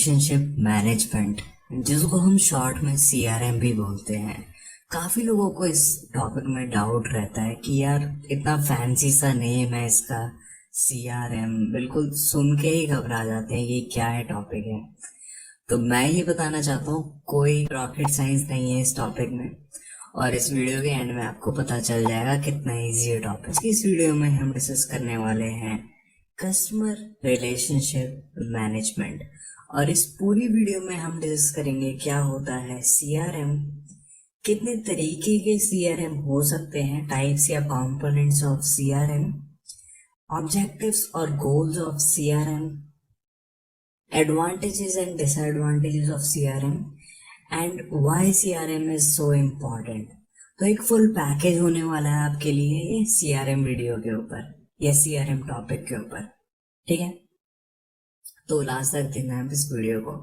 Relationship management, जिसको हम short में सीआरएम भी बोलते हैं। काफ़ी लोगों को इस टॉपिक में डाउट रहता है कि यार इतना फैंसी सा नेम है इसका, सीआरएम, बिल्कुल सुन के ही घबरा जाते हैं ये क्या है टॉपिक है। तो मैं ये बताना चाहता हूँ कोई रॉकेट साइंस नहीं है इस टॉपिक में, और इस वीडियो के एंड में आपको पता चल जाएगा कितना इजी है टॉपिक। इस वीडियो में हम डिस्कस करने वाले हैं कस्टमर रिलेशनशिप मैनेजमेंट, और इस पूरी वीडियो में हम डिस्कस करेंगे क्या होता है सीआरएम, कितने तरीके के सीआरएम हो सकते हैं, टाइप्स या कंपोनेंट्स ऑफ सीआरएम, ऑब्जेक्टिव्स और goals of CRM, advantages and disadvantages of CRM and why CRM is so important. तो एक फुल पैकेज होने वाला है आपके लिए ये सीआरएम वीडियो के ऊपर या सीआरएम टॉपिक के ऊपर, ठीक है। तो लास्ट तक देखना है इस वीडियो को।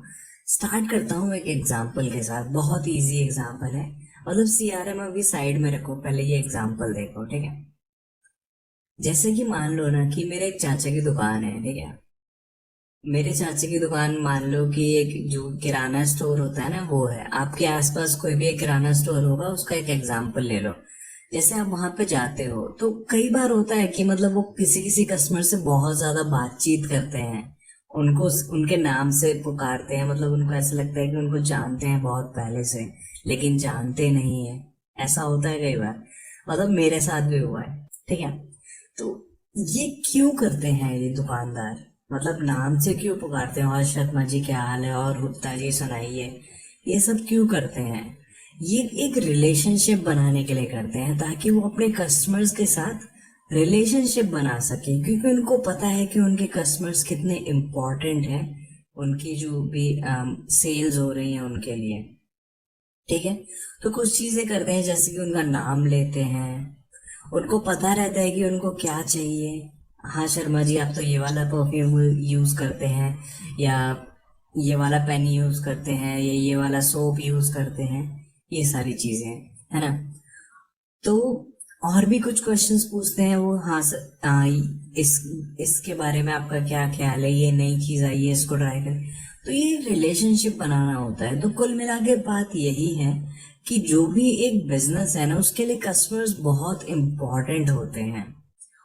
स्टार्ट करता हूँ एक एग्जांपल के साथ, बहुत इजी एग्जांपल है, मतलब सीआरएम अभी साइड में रखो, पहले ये एग्जांपल देखो, ठीक है। जैसे कि मान लो ना कि मेरे एक चाचा की दुकान है, ठीक है। मेरे चाचा की दुकान मान लो कि एक जो किराना स्टोर होता है ना वो है, आपके आसपास कोई भी एक किराना स्टोर होगा, उसका एक एग्जांपल ले लो। जैसे आप वहां पे जाते हो तो कई बार होता है कि मतलब वो किसी किसी कस्टमर से बहुत ज्यादा बातचीत करते हैं, उनको उनके नाम से पुकारते हैं, मतलब उनको ऐसा लगता है कि उनको जानते हैं बहुत पहले से, लेकिन जानते नहीं है। ऐसा होता है कई बार, मतलब मेरे साथ भी हुआ है, ठीक है। तो ये क्यों करते हैं ये दुकानदार, मतलब नाम से क्यों पुकारते हैं, और शर्मा जी क्या हाल है, और गुप्ता जी सुनाइए, ये सब क्यों करते हैं? ये एक रिलेशनशिप बनाने के लिए करते हैं, ताकि वो अपने कस्टमर्स के साथ रिलेशनशिप बना सके, क्योंकि उनको पता है कि उनके कस्टमर्स कितने इम्पोर्टेंट हैं उनकी जो भी सेल्स हो रही हैं उनके लिए, ठीक है। तो कुछ चीजें करते हैं, जैसे कि उनका नाम लेते हैं, उनको पता रहता है कि उनको क्या चाहिए। हाँ शर्मा जी, आप तो ये वाला परफ्यूम यूज करते हैं, या ये वाला पेन यूज करते हैं, या ये वाला सोप यूज करते हैं, ये सारी चीजें है ना। तो और भी कुछ क्वेश्चंस पूछते हैं वो, हाँ सर इसके बारे में आपका क्या ख्याल है, ये नई चीज आई है, इसको ट्राई करें। तो ये रिलेशनशिप बनाना होता है। तो कुल मिला के बात यही है कि जो भी एक बिजनेस है ना, उसके लिए कस्टमर्स बहुत इम्पोर्टेंट होते हैं,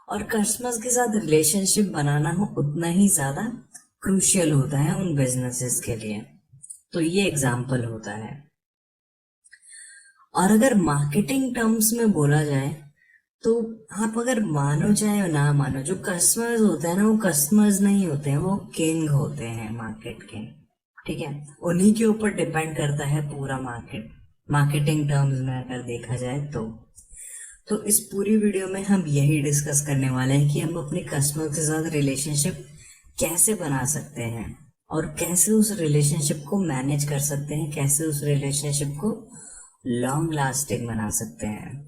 और कस्टमर्स के साथ रिलेशनशिप बनाना हो उतना ही ज्यादा क्रूशियल होता है उन बिजनेसेस के लिए। तो ये एग्जाम्पल होता है। और अगर मार्केटिंग टर्म्स में बोला जाए तो आप अगर मानो चाहे ना मानो, जो कस्टमर्स होते हैं ना वो कस्टमर्स नहीं होते हैं, वो किंग होते हैं मार्केट के, ठीक है। उन्हीं के ऊपर डिपेंड करता है पूरा मार्केट, मार्केटिंग टर्म्स में अगर देखा जाए तो इस पूरी वीडियो में हम यही डिस्कस करने वाले हैं कि हम अपने कस्टमर के साथ रिलेशनशिप कैसे बना सकते हैं, और कैसे उस रिलेशनशिप को मैनेज कर सकते हैं, कैसे उस रिलेशनशिप को लॉन्ग लास्टिंग बना सकते हैं।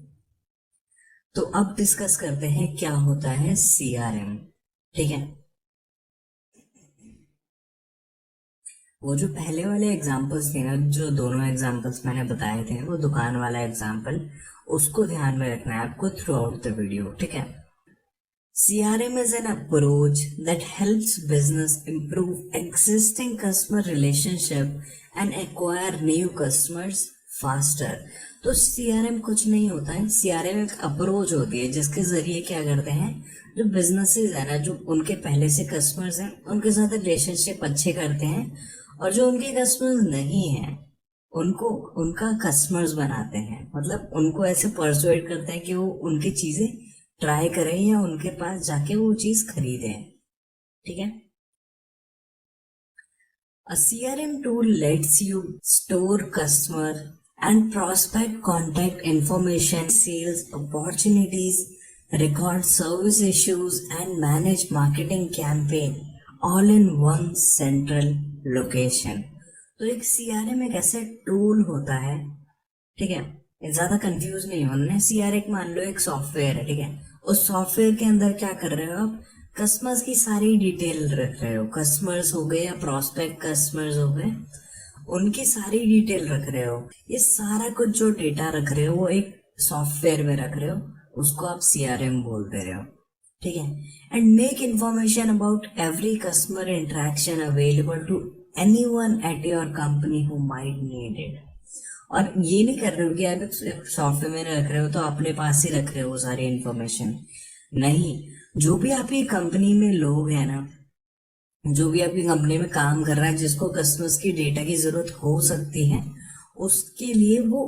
तो अब डिस्कस करते हैं क्या होता है सीआरएम, ठीक है। वो जो पहले वाले एग्जांपल्स थे ना, जो दोनों एग्जांपल्स मैंने बताए थे, वो दुकान वाला एग्जांपल, उसको ध्यान में रखना है आपको थ्रू आउट द वीडियो, ठीक है। CRM is an approach that helps business improve existing customer relationship and acquire new customers faster। तो CRM कुछ नहीं होता है, CRM एक अप्रोच होती है जिसके जरिए क्या करते हैं, जो बिजनेसेस है ना, जो उनके पहले से कस्टमर्स हैं उनके साथ रिलेशनशिप अच्छे करते हैं, और जो उनके कस्टमर्स नहीं हैं उनको उनका कस्टमर्स बनाते हैं, मतलब उनको ऐसे परसुएट करते हैं कि वो उनकी चीजें ट्राई करें या उनके पास जाके वो चीज खरीदें, ठीक है। A CRM tool lets you store customer and prospect contact information, sales opportunities, record service issues and manage marketing campaign all in one central location। तो एक CRM एक ऐसा टूल होता है, ठीक है। ज्यादा कंफ्यूज नहीं होना। CRM मान लो एक सॉफ्टवेयर है, ठीक है। उस सॉफ्टवेयर के अंदर क्या कर रहे हो आप, कस्टमर्स की सारी डिटेल रख रहे हो, कस्टमर्स हो गए या प्रोस्पेक्ट कस्टमर्स हो गए, उनकी सारी डिटेल रख रहे हो। ये सारा कुछ जो डेटा रख रहे हो वो एक सॉफ्टवेयर में रख रहे हो, उसको आप CRM बोल दे रहे हो, ठीक है। And make information about every customer interaction available to anyone at your company who might need it. और ये नहीं कर रहे हो कि आप सॉफ्टवेयर में रख रहे हो तो अपने पास ही रख रहे हो सारी इंफॉर्मेशन। नहीं, जो भी आपकी कंपनी में लोग हैं ना, जो भी आपकी कंपनी में काम कर रहा है, जिसको कस्टमर्स की डेटा की जरूरत हो सकती है, उसके लिए वो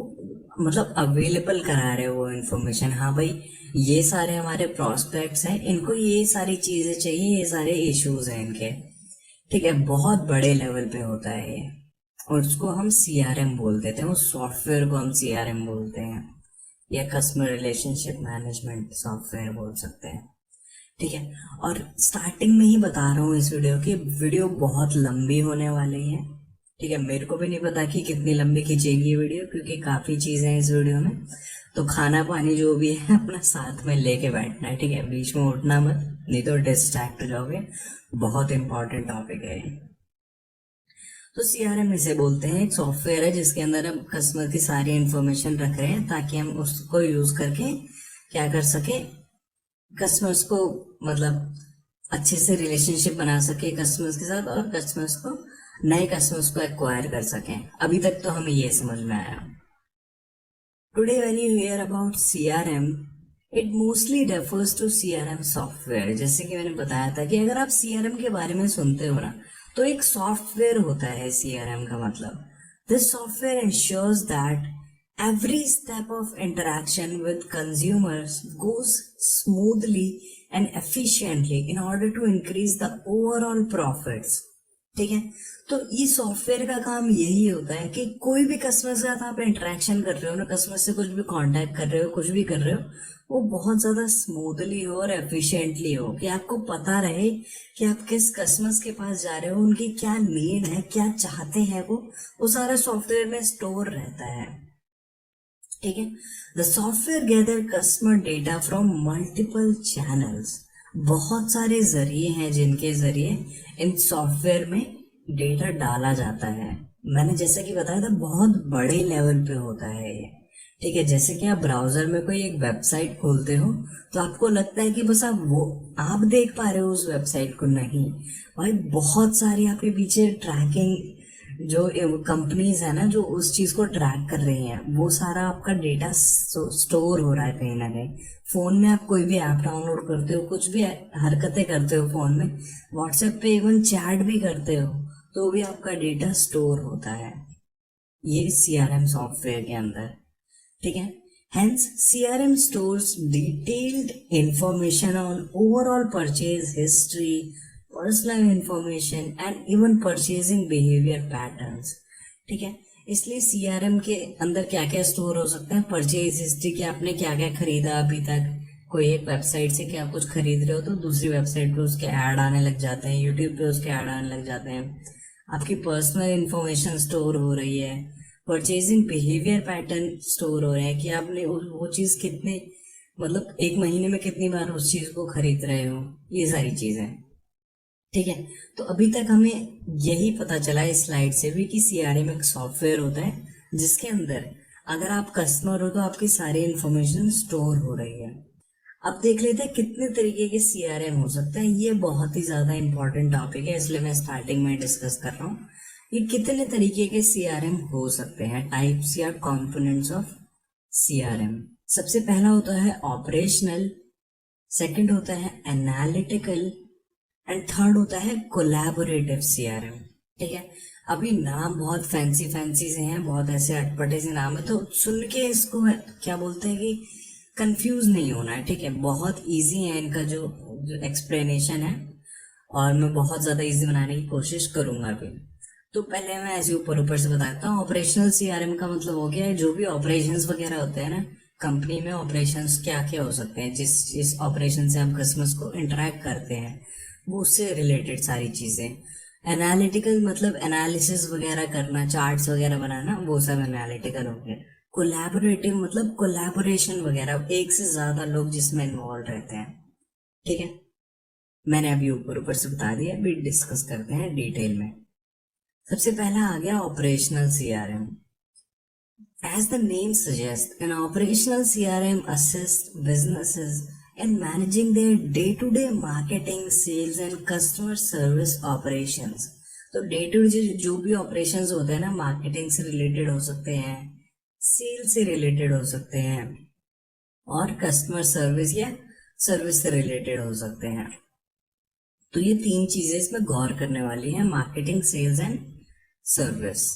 मतलब अवेलेबल करा रहे हो वो इन्फॉर्मेशन। हाँ भाई, ये सारे हमारे प्रोस्पेक्ट्स हैं, इनको ये सारी चीजें चाहिए, ये सारे इश्यूज हैं इनके, ठीक है। बहुत बड़े लेवल पे होता है ये, और उसको हम सीआरएम बोल देते हैं, उस सॉफ्टवेयर को हम सीआरएम बोलते हैं, या कस्टमर रिलेशनशिप मैनेजमेंट सॉफ्टवेयर बोल सकते हैं, ठीक है। और स्टार्टिंग में ही बता रहा हूँ इस वीडियो की, वीडियो बहुत लंबी होने वाली है, ठीक है। मेरे को भी नहीं पता कि कितनी लंबी खींचेगी ये वीडियो, क्योंकि काफ़ी चीज़ें हैं इस वीडियो में। तो खाना पानी जो भी है अपना साथ में लेके बैठना है, ठीक है। बीच में उठना मत, नहीं तो डिस्ट्रैक्ट हो जाओगे। बहुत इंपॉर्टेंट टॉपिक है। तो सीआरएम इसे बोलते हैं, एक सॉफ्टवेयर है जिसके अंदर हम कस्टमर की सारी इंफॉर्मेशन रख रहे हैं, ताकि हम उसको यूज़ करके क्या कर सके, कस्टमर्स को मतलब अच्छे से रिलेशनशिप बना सके कस्टमर्स के साथ, और कस्टमर्स को, नए कस्टमर्स को एक्वायर कर सकें। अभी तक तो हमें ये समझ में आया। Today when you hear about CRM, it mostly refers to CRM software. जैसे कि मैंने बताया था कि अगर आप सीआरएम के बारे में सुनते हो ना, तो एक सॉफ्टवेयर होता है सीआरएम का मतलब। This software ensures that every step of interaction with consumers goes smoothly and efficiently in order to increase the overall profits, ठीक है। तो ये सॉफ्टवेयर का काम यही होता है कि कोई भी कस्टमर के साथ आप इंटरेक्शन कर रहे हो ना, कस्टमर से कुछ भी कांटेक्ट कर रहे हो, कुछ भी कर रहे हो, वो बहुत ज्यादा स्मूथली हो और एफिशिएंटली हो, कि आपको पता रहे कि आप किस कस्टमर्स के पास जा रहे हो, उनकी क्या नीड है, क्या चाहते हैं वो सारा सॉफ्टवेयर में स्टोर रहता है, ठीक है। The software gather customer data from multiple channels. बहुत सारे जरिए हैं जिनके जरिए इन सॉफ्टवेयर में डेटा डाला जाता है। मैंने जैसे कि बताया था, बहुत बड़े लेवल पे होता है ये, ठीक है। जैसे कि आप ब्राउजर में कोई एक वेबसाइट खोलते हो, तो आपको लगता है कि बस आप देख पा रहे हो उस वेबसाइट को, नहीं भाई, बहुत सारी आपके पीछे ट्रैकिंग जो कंपनीज है ना, जो उस चीज को ट्रैक कर रही हैं, वो सारा आपका डेटा स्टोर हो रहा है कहीं ना कहीं। फोन में आप कोई भी ऐप डाउनलोड करते हो, कुछ भी हरकतें करते हो फोन में, व्हाट्सएप पे इवन चैट भी करते हो, तो भी आपका डेटा स्टोर होता है ये सीआरएम सॉफ्टवेयर के अंदर, ठीक है। Hence, CRM stores detailed information on overall purchase history, personal information and even purchasing behavior patterns, ठीक है। इसलिए CRM के अंदर क्या क्या स्टोर हो सकता है, परचेज हिस्ट्री, कि आपने क्या क्या खरीदा अभी तक, कोई एक वेबसाइट से क्या कुछ खरीद रहे हो तो दूसरी वेबसाइट पे उसके ऐड आने लग जाते हैं, यूट्यूब पे उसके ऐड आने लग जाते हैं। आपकी पर्सनल इंफॉर्मेशन स्टोर हो रही है, परचेजिंग बिहेवियर पैटर्न स्टोर हो रहे हैं, कि आपने वो चीज़ कितने, मतलब एक महीने में कितनी बार उस चीज़ को खरीद रहे हो, ये सारी चीज़ें, ठीक है। तो अभी तक हमें यही पता चला इस स्लाइड से भी कि सीआरएम एक सॉफ्टवेयर होता है जिसके अंदर अगर आप कस्टमर हो तो आपकी सारी इंफॉर्मेशन स्टोर हो रही है। अब देख लेते हैं कितने तरीके के सीआरएम हो सकते हैं। ये बहुत ही ज्यादा इंपॉर्टेंट टॉपिक है, इसलिए मैं स्टार्टिंग में डिस्कस कर रहा हूँ। ये कितने तरीके के सीआरएम हो सकते हैं, टाइप्स या कंपोनेंट्स ऑफ सीआरएम। सबसे पहला होता है ऑपरेशनल, सेकंड होता है एनालिटिकल, एंड थर्ड होता है कोलैबोरेटिव सीआरएम, ठीक है। अभी नाम बहुत फैंसी फैंसी से हैं, बहुत ऐसे अटपटे से नाम है, तो सुन के इसको क्या बोलते हैं कि कंफ्यूज नहीं होना है, ठीक है। बहुत इजी है इनका जो एक्सप्लेनेशन है, और मैं बहुत ज्यादा इजी बनाने की कोशिश करूंगा अभी। तो पहले मैं ऐसे ऊपर से बताता हूँ। ऑपरेशनल सीआरएम का मतलब हो गया है जो भी ऑपरेशंस वगैरह होते हैं ना कंपनी में, ऑपरेशंस क्या क्या हो सकते हैं, जिस ऑपरेशन से हम कस्टमर्स को इंटरेक्ट करते हैं, वो उससे रिलेटेड सारी चीजें। एनालिटिकल मतलब एनालिसिस वगैरह करना, चार्ट्स वगैरह बनाना, वो सब एनालिटिकल हो गया। कोलैबोरेटिव मतलब कोलैबोरेशन वगैरह, एक से ज्यादा लोग जिसमें इन्वॉल्व रहते हैं, ठीक है। मैंने अभी ऊपर से बता दिया, अभी डिस्कस करते हैं डिटेल में। सबसे पहला आ गया operational CRM. As the name suggests, an operational CRM assists businesses in managing their day-to-day marketing, sales and customer service operations. तो डे टू डे जो भी ऑपरेशंस होते हैं ना, मार्केटिंग से रिलेटेड हो सकते हैं, सेल से रिलेटेड हो सकते हैं, और कस्टमर सर्विस या सर्विस से रिलेटेड हो सकते हैं। तो ये 3 चीजें इसमें गौर करने वाली है, marketing, sales and service.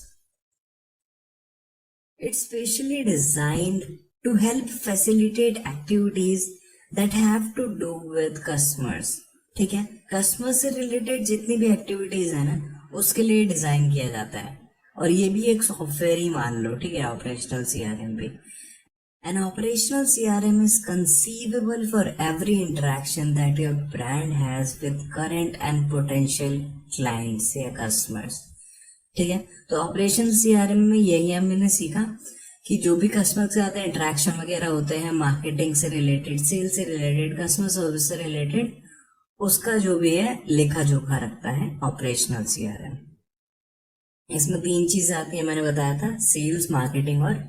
It's specially designed to help facilitate activities that have to do with customers. ठीक है, कस्टमर से रिलेटेड जितनी भी एक्टिविटीज है ना, उसके लिए डिजाइन किया जाता है। और ये भी एक सॉफ्टवेयर ही मान लो, ठीक है, ऑपरेशनल सीआरएम भी। An operational CRM is conceivable for every interaction that your brand has with current and potential clients या customers. ठीक है, तो ऑपरेशन सीआरएम में यही हमने सीखा कि जो भी कस्टमर के साथ इंटरेक्शन वगैरह होते हैं, मार्केटिंग से रिलेटेड, सेल से रिलेटेड, कस्टमर सर्विस से रिलेटेड, उसका जो भी है लेखा जोखा रखता है ऑपरेशनल सीआरएम। इसमें 3 चीजें आती है, मैंने बताया था, सेल्स, मार्केटिंग और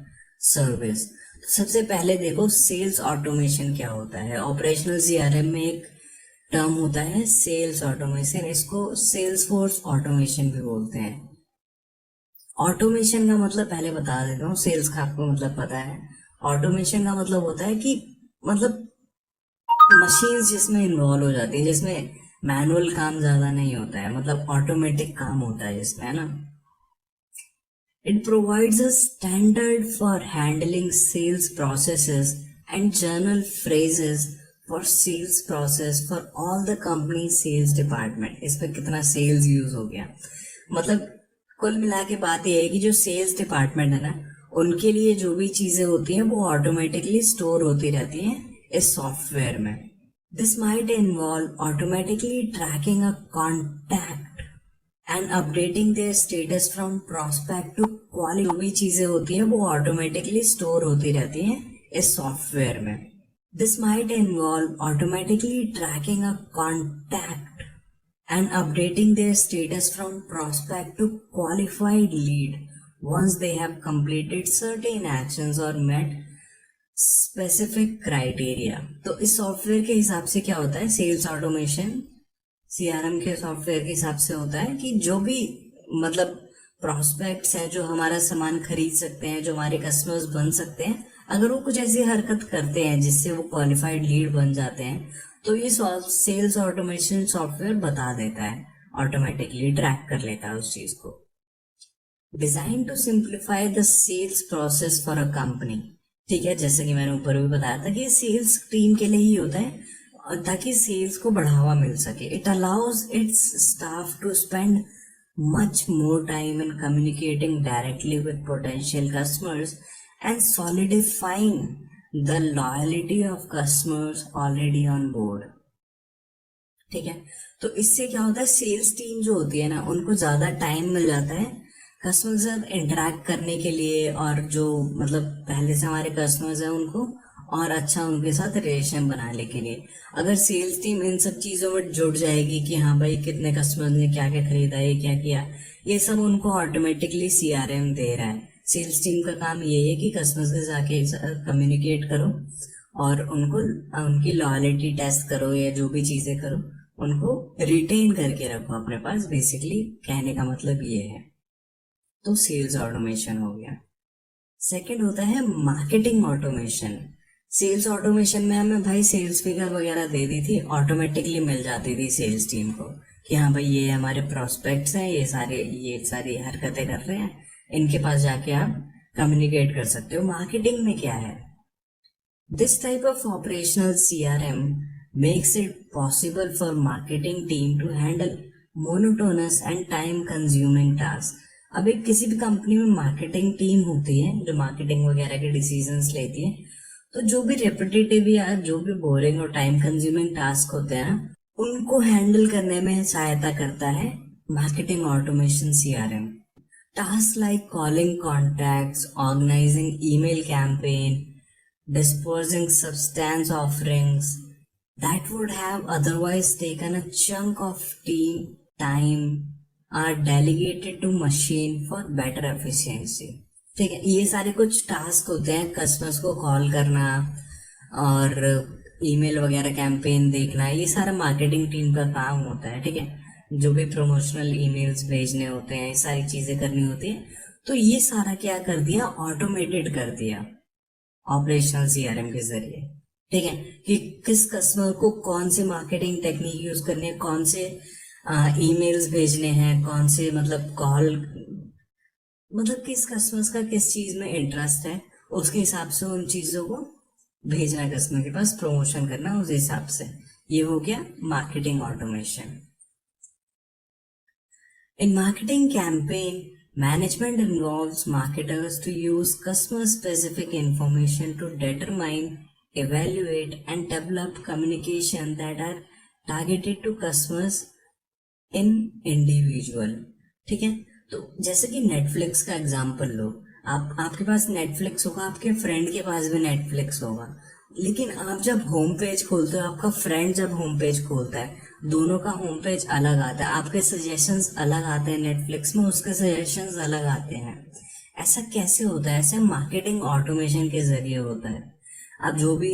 सर्विस। तो सबसे पहले देखो सेल्स ऑटोमेशन क्या होता है। ऑपरेशनल सीआरएम में एक टर्म होता है सेल्स ऑटोमेशन, इसको सेल्स फोर्स ऑटोमेशन भी बोलते हैं। ऑटोमेशन का मतलब पहले बता देता हूँ, सेल्स का आपको मतलब पता है। ऑटोमेशन का मतलब होता है कि मतलब मशीन्स जिसमें इन्वॉल्व हो जाती है, जिसमें मैनुअल काम ज्यादा नहीं होता है, मतलब ऑटोमेटिक काम होता है जिसमें, है ना। It provides a standard for handling sales processes and journal phrases for sales process for all the company sales department. इस पर कितना सेल्स यूज हो गया, मतलब कुल मिला के बात यह है कि जो सेल्स डिपार्टमेंट है ना, उनके लिए जो भी चीजें होती हैं वो ऑटोमेटिकली स्टोर होती रहती हैं इस सॉफ्टवेयर में। This might involve automatically tracking a contact and updating their status from prospect to quality. जो भी चीजें होती हैं वो ऑटोमेटिकली स्टोर होती रहती हैं इस सॉफ्टवेयर में। This might involve automatically tracking a contact and updating their status from prospect to qualified lead once they have completed certain actions or met specific criteria। तो इस सॉफ्टवेयर के हिसाब से क्या होता है, सेल्स ऑटोमेशन सीआरएम के सॉफ्टवेयर के हिसाब से होता है कि जो भी मतलब प्रोस्पेक्ट्स हैं जो हमारा सामान खरीद सकते हैं, जो हमारे कस्टमर्स बन सकते हैं, अगर वो कुछ ऐसी हरकत करते हैं जिससे वो क्वालिफाइड लीड बन जाते हैं, तो ये सेल्स ऑटोमेशन सॉफ्टवेयर बता देता है, ऑटोमेटिकली ट्रैक कर लेता है उस चीज को। Design to simplify the sales process for a company. ठीक है, जैसे कि मैंने ऊपर भी बताया था कि सेल्स टीम के लिए ही होता है ताकि सेल्स को बढ़ावा मिल सके। It allows its staff to spend much more time in communicating directly with potential customers and solidifying the loyalty of customers already on board। ठीक है, तो इससे क्या होता है, सेल्स टीम जो होती है ना, उनको ज्यादा टाइम मिल जाता है कस्टमर से इंटरेक्ट करने के लिए, और जो मतलब पहले से हमारे कस्टमर्स हैं उनको और अच्छा उनके साथ रिलेशन बनाने के लिए। अगर सेल्स टीम इन सब चीजों में जुड़ जाएगी कि हाँ भाई कितने कस्टमर ने क्या क्या खरीदा, ये क्या किया, ये सब उनको ऑटोमेटिकली सीआरएम दे रहा है। सेल्स टीम का काम ये है कि कस्टमर से जाके कम्युनिकेट करो और उनको उनकी लॉयल्टी टेस्ट करो या जो भी चीजें करो, उनको रिटेन करके रखो अपने पास। बेसिकली कहने का मतलब ये है। तो सेल्स ऑटोमेशन हो गया। सेकंड होता है मार्केटिंग ऑटोमेशन। सेल्स ऑटोमेशन में हमें भाई सेल्स फिगर वगैरह दे दी थी, ऑटोमेटिकली मिल जाती थी सेल्स टीम को कि हाँ भाई ये हमारे प्रोस्पेक्ट्स हैं, ये सारी हरकतें कर रहे हैं, इनके पास जाके आप कम्युनिकेट कर सकते हो। मार्केटिंग में क्या है, this type of operational CRM makes it possible for marketing team to handle monotonous and time consuming task. अब एक किसी भी कंपनी में मार्केटिंग टीम होती है जो मार्केटिंग वगैरह के डिसीजंस लेती है, तो जो भी रेपिटेटिव या जो भी बोरिंग और टाइम कंज्यूमिंग टास्क होते हैं ना, उनको हैंडल करने में सहायता करता है marketing automation CRM. Tasks like calling contacts, organizing email campaign, dispersing substance offerings that would have otherwise taken a chunk of team time are delegated to machine for better efficiency। ठीक है, ये सारे कुछ टास्क होते हैं, customers को call करना और ईमेल वगैरह कैंपेन देखना, ये सारा मार्केटिंग टीम का काम होता है। ठीक है, जो भी प्रमोशनल ईमेल्स भेजने होते हैं, सारी चीजें करनी होती है, तो ये सारा क्या कर दिया, ऑटोमेटेड कर दिया ऑपरेशनल सीआरएम के जरिए। ठीक है, कि किस कस्टमर को कौन से मार्केटिंग टेक्निक यूज करनी है, कौन से ईमेल्स भेजने हैं, कौन से मतलब कॉल, मतलब किस कस्टमर्स का किस चीज में इंटरेस्ट है, उसके हिसाब से उन चीजों को भेजना है कस्टमर के पास, प्रमोशन करना उस हिसाब से। ये हो गया marketing automation. In marketing campaign, management involves marketers to use customer-specific information to determine, evaluate, and develop communication that are targeted to customers in individual। ठीक है, तो जैसे कि नेटफ्लिक्स का एग्जांपल लो, आपके पास नेटफ्लिक्स होगा, आपके फ्रेंड के पास भी नेटफ्लिक्स होगा, लेकिन आप जब होम पेज खोलते हो, आपका फ्रेंड जब होम पेज खोलता है, दोनों का होम पेज अलग आता है, आपके सजेशंस अलग आते हैं नेटफ्लिक्स में, उसके सजेशंस अलग आते हैं। ऐसा कैसे होता है? ऐसा मार्केटिंग ऑटोमेशन के जरिए होता है। आप जो भी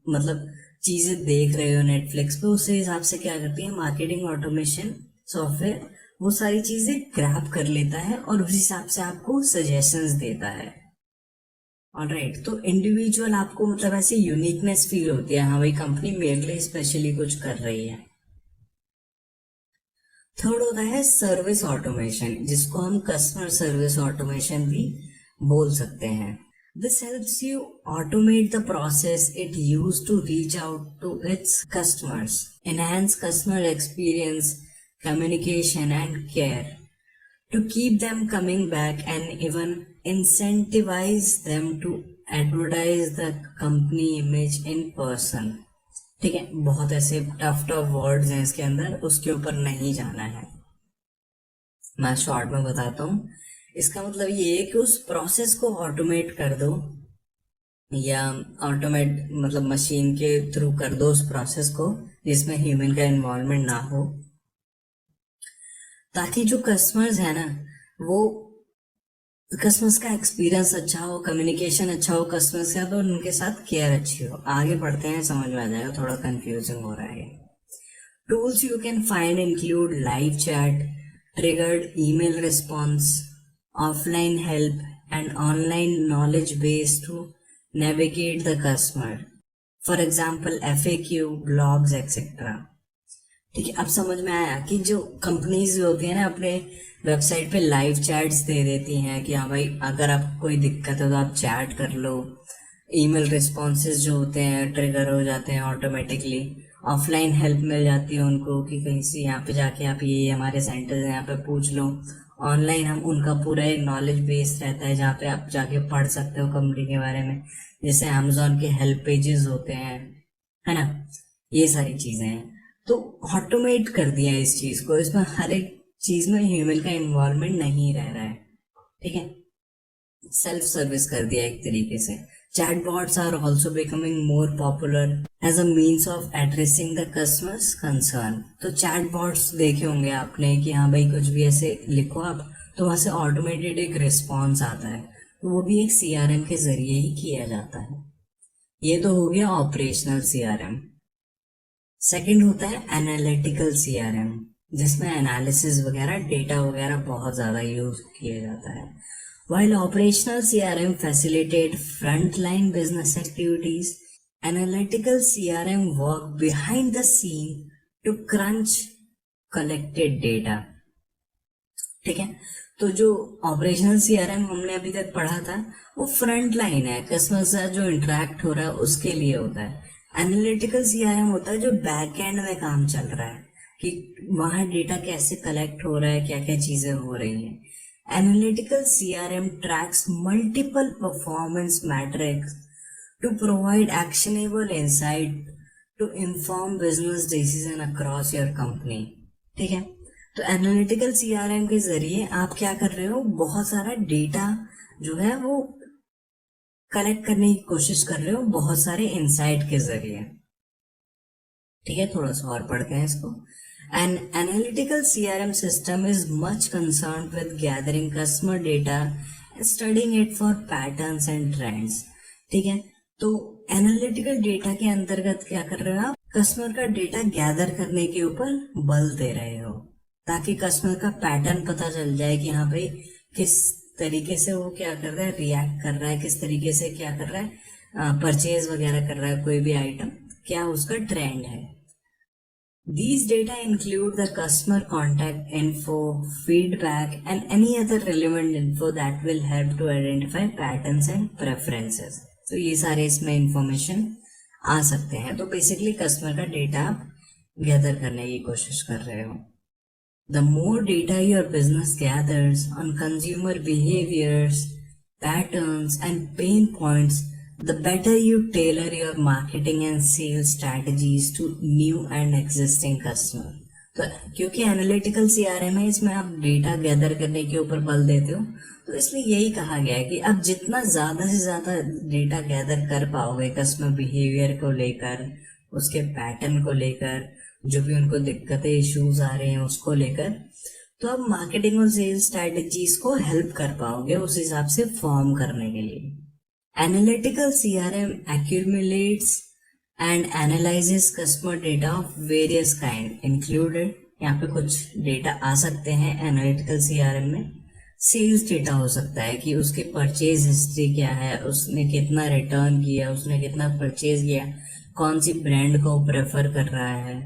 मतलब चीजें देख रहे हो नेटफ्लिक्स पे, उस हिसाब से क्या करती है मार्केटिंग ऑटोमेशन सॉफ्टवेयर, वो सारी चीजें ग्रैब कर लेता है और उस हिसाब से आपको सजेशंस देता है। ऑलराइट, तो इंडिविजुअल आपको मतलब ऐसी यूनिकनेस फील होती है, हाँ भाई कंपनी मेरे लिए स्पेशली कुछ कर रही है। थर्ड होता है सर्विस ऑटोमेशन, जिसको हम कस्टमर सर्विस ऑटोमेशन भी बोल सकते हैं। This helps you automate the process it use to reach out to its customers, enhance customer experience, communication and care, to keep them coming back and even incentivize them to advertise the company image in person। ठीक है, बहुत ऐसे tough words हैं इसके अंदर, उसके ऊपर नहीं जाना है, मैं शॉर्ट में बताता हूँ। इसका मतलब ये है कि उस प्रोसेस को ऑटोमेट कर दो, या ऑटोमेट मतलब मशीन के थ्रू कर दो उस प्रोसेस को, जिसमें ह्यूमन का इन्वॉल्वमेंट ना हो, ताकि जो कस्टमर्स है ना, वो कस्टमर्स का एक्सपीरियंस अच्छा हो, कम्युनिकेशन अच्छा हो कस्टमर्स का, तो उनके साथ केयर अच्छी हो। आगे बढ़ते हैं, समझ में आ जाएगा, थोड़ा कंफ्यूजिंग हो रहा है। Tools you can find include live chat, triggered email response, offline help and online knowledge base to navigate the customer, for example FAQ, blogs etcetera. ठीक है, अब समझ में आया कि जो कंपनीज होती है ना, अपने वेबसाइट पे लाइव चैट्स दे देती हैं कि हाँ भाई अगर आपको कोई दिक्कत है तो आप चैट कर लो। ईमेल रिस्पॉन्सेज जो होते हैं ट्रिगर हो जाते हैं ऑटोमेटिकली। ऑफलाइन हेल्प मिल जाती है उनको कि कहीं से यहाँ पे जाके आप ये हमारे सेंटर्स हैं यहाँ पे पूछ लो। ऑनलाइन हम उनका पूरा एक नॉलेज बेस रहता है जहाँ पे आप जाके पढ़ सकते हो कंपनी के बारे में, जैसे अमेजोन के हेल्प पेजेस होते हैं, है ना, ये सारी चीजें हैं। तो ऑटोमेट कर दिया इस चीज को, इसमें हर एक चीज में ह्यूमन का इन्वॉल्वमेंट नहीं रह रहा है। ठीक है, सेल्फ सर्विस कर दिया एक तरीके से। Chatbots are also becoming more popular as a means of addressing the customers concern. तो चैटबॉट्स देखे होंगे आपने कि हाँ भाई कुछ भी ऐसे लिखो आप, तो वहां से ऑटोमेटेड एक रिस्पॉन्स आता है, तो वो भी एक CRM के जरिए ही किया जाता है। ये तो हो गया ऑपरेशनल CRM। सेकंड होता है एनालिटिकल CRM, जिसमें एनालिसिस वगैरह डेटा वगैरह बहुत ज़्यादा यूज किया जाता है। While operational CRM facilitate frontline business activities, analytical CRM work behind the scene to crunch collected data। ठीक है, तो जो ऑपरेशनल CRM हमने अभी तक पढ़ा था वो फ्रंट लाइन है, कस्टमर से जो इंटरेक्ट हो रहा है उसके लिए होता है। एनालिटिकल CRM होता है जो बैक एंड में काम चल रहा है कि वहां डेटा कैसे कलेक्ट हो रहा है, क्या क्या चीजें हो रही हैं। Analytical CRM tracks multiple performance metrics to provide actionable insight to inform business decision across your company। ठीक है, तो एनालिटिकल CRM के जरिए आप क्या कर रहे हो, बहुत सारा डेटा जो है वो कलेक्ट करने की कोशिश कर रहे हो बहुत सारे इंसाइट के जरिए। ठीक है, थोड़ा सा और पढ़ते हैं इसको। An analytical CRM system is much concerned with gathering customer data and studying it for patterns and trends। ठीक है, तो एनालिटिकल डेटा के अंतर्गत क्या कर रहे हो आप, कस्टमर का डेटा गैदर करने के ऊपर बल दे रहे हो। ताकि कस्टमर का पैटर्न पता चल जाए कि हाँ भाई किस तरीके से वो क्या कर रहा है, रिएक्ट कर रहा है, किस तरीके से क्या कर रहा है, परचेज वगैरह कर रहा है कोई भी आइटम, क्या उसका ट्रेंड है। These data include the customer contact info, feedback, and any other relevant info that will help to identify patterns and preferences. तो ये सारे इसमें इंफॉर्मेशन आ सकते हैं। तो बेसिकली कस्टमर का डेटा आप गैदर करने की कोशिश कर रहे हो। The more data your business gathers on consumer behaviors, patterns, and pain points, the better you tailor your marketing and sales strategies to new and existing customer. तो क्योंकि एनालिटिकल सीआरएम है, इसमें आप डेटा गैदर करने के ऊपर बल देते हो, तो इसलिए यही कहा गया है कि आप जितना ज़्यादा से ज़्यादा डेटा गैदर कर पाओगे कस्टमर बिहेवियर को लेकर, उसके पैटर्न को लेकर, जो भी उनको दिक्कतें इश्यूज आ रहे हैं उसको लेकर, तो आप मार्केटिंग और सेल्स स्ट्रैटेजीज को हेल्प कर पाओगे उस हिसाब से फॉर्म करने के लिए। Analytical CRM accumulates and analyzes customer data of various kind included, यहाँ पे कुछ डेटा आ सकते हैं एनालिटिकल सीआरएम में। सेल्स डेटा हो सकता है कि उसके परचेज हिस्ट्री क्या है, उसने कितना रिटर्न किया, उसने कितना परचेज किया, कौन सी ब्रांड को प्रेफर कर रहा है।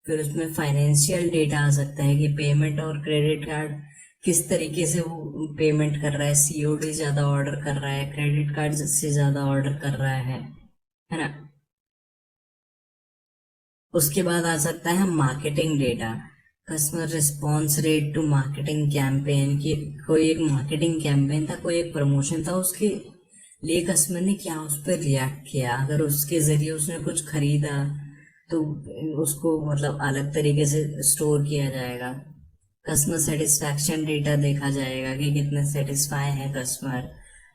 फिर उसमें फाइनेंशियल डेटा आ सकता है कि पेमेंट और क्रेडिट कार्ड किस तरीके से वो पेमेंट कर रहा है, सीओडी ज़्यादा ऑर्डर कर रहा है, क्रेडिट कार्ड से ज़्यादा ऑर्डर कर रहा है ना। उसके बाद आ सकता है marketing data, customer response rate to marketing campaign, कि कोई एक मार्केटिंग कैंपेन था, कोई एक प्रमोशन था, उसके लिए कस्टमर ने क्या उस पर रिएक्ट किया, अगर उसके ज़रिए उसने कुछ खरीदा तो उसको मतलब अलग तरीके से स्टोर किया जाएगा। कस्टमर सेटिस्फैक्शन डेटा देखा जाएगा कि कितने सेटिस्फाई है कस्टमर,